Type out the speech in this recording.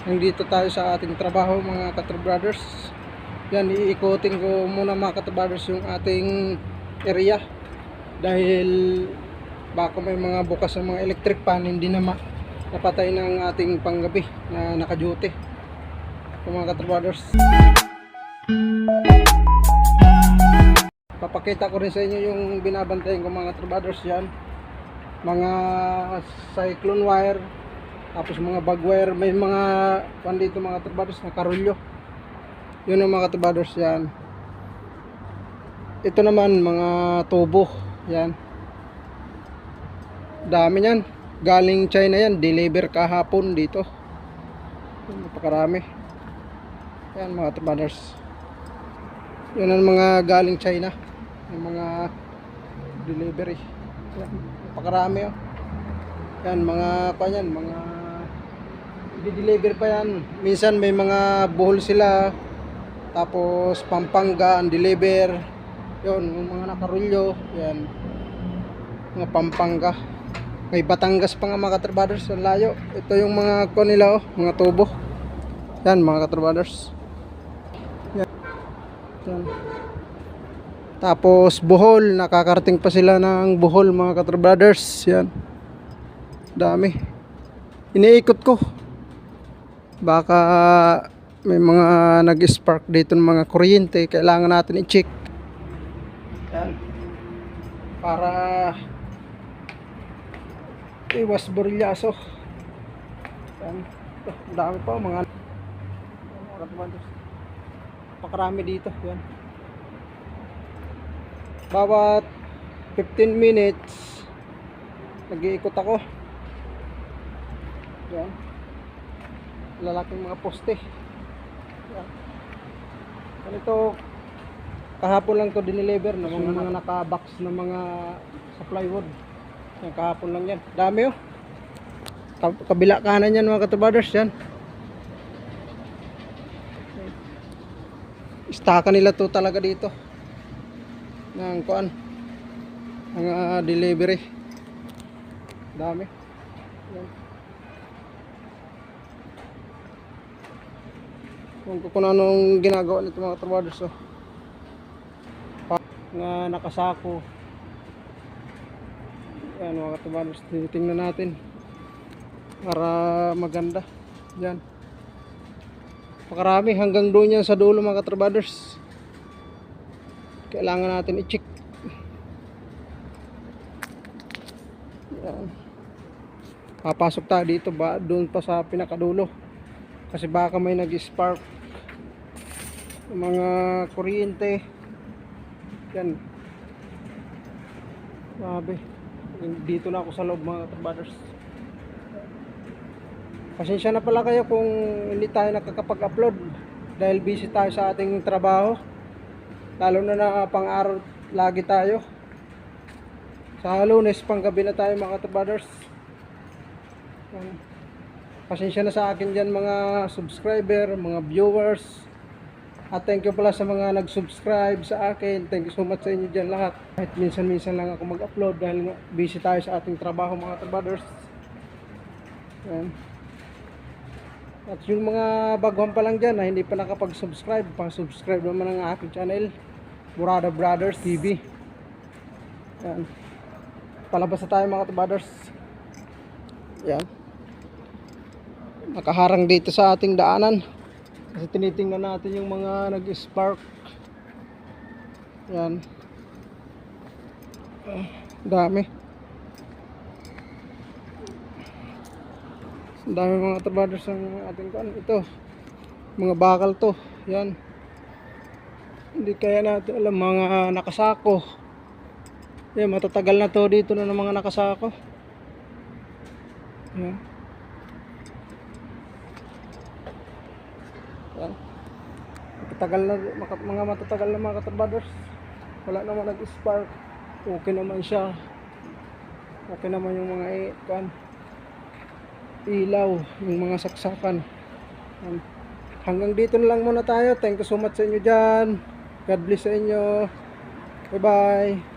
Nandito tayo sa ating trabaho mga Katrabrothers. Yan, iikutin ko muna mga Katrabrothers yung ating area. Dahil baka may mga bukas ng mga electric pan, hindi na napatay ng ating panggabi na naka-duty. So, mga Katrabrothers, papakita ko rin sa inyo yung binabantayan ko mga Katrabrothers. Yan, mga cyclone wire, tapos mga bag wire, may mga dito mga Katrabrothers na karulyo. Yun ang mga Katrabrothers. Yan, ito naman mga tubo. Yan, dami yan, galing China yan, deliver kahapon dito. Napakarami yan mga Katrabrothers. Yun ang mga galing China, yung mga delivery. Yan, napakarami. Yan, mga kanyan, mga i-deliver pa yan. Minsan may mga buhol sila, tapos Pampanga ang deliver. Yun, yung mga nakarulyo. Yan, mga Pampanga. May Batangas pa nga mga Katrabrothers, ang layo. Ito yung mga nila, mga tubo. Yan mga Katrabrothers. Yan. Yan. Tapos Bohol, nakakarating pa sila ng Bohol mga Katrabrothers. Yan, dami. Iniikot ko, baka may mga nag-spark dito ng mga kuryente, kailangan natin i-check. Yan, para iwas borilyaso. Yan, dami pa mga pakarami dito. Yan, bawat 15 minutes nag-iikot ako. Yan, lalaking mga poste. Yan, ganito kahapon lang to dineliver ng mga naka-box na mga sa plywood. Yan, kahapon lang yan, dami. Kabila kanan yan mga Katrabrothers. Yan, istaka nila to talaga dito ng kuan, ng delivery. Dami. Yan, kung anong ginagawa nito mga Katrabrothers. Nga nakasako. Yan mga Katrabrothers, tinitingnan natin para maganda. Yan, pakarami hanggang doon yan sa dulo mga Katrabrothers. Kailangan natin i-check. Yan, papasok tayo dito ba doon pa sa pinakadulo, kasi baka may nag-spark mga kuryente. Yan, sabi dito na ako sa loob mga Katrabrothers. Pasensya na pala kayo kung hindi tayo nakakapag-upload dahil busy tayo sa ating trabaho, lalo na pang-araw lagi tayo. Sa Lunes panggabi na tayo mga Katrabrothers. Pasensya na sa akin dyan mga subscriber, mga viewers. At thank you pala sa mga nag-subscribe sa akin. Thank you so much sa inyo dyan lahat. Kahit minsan-minsan lang ako mag-upload dahil busy tayo sa ating trabaho mga Katrabrothers. Yan. At yung mga baguhan pa lang dyan na hindi pa nakapag-subscribe, pa-subscribe naman ang aking channel, Murada Brothers TV. Yan, palabas na tayo mga Katrabrothers. Yan, nakaharang dito sa ating daanan kasi tinitingnan natin yung mga nag-spark. Yan, dami. Dami mga Katrabrothers ang ating kan. Ito, mga bakal to. Yan, hindi kaya natin alam, mga nakasako. Yan, matatagal na to dito na ng mga nakasako. Yan, yan, matatagal na, mga matatagal na mga Katrabrothers. Wala naman nag-spark, okay naman siya. Okay naman yung mga ilaw, yung mga saksakan. Hanggang dito na lang muna tayo. Thank you so much sa inyo dyan. God bless sa inyo. Bye bye.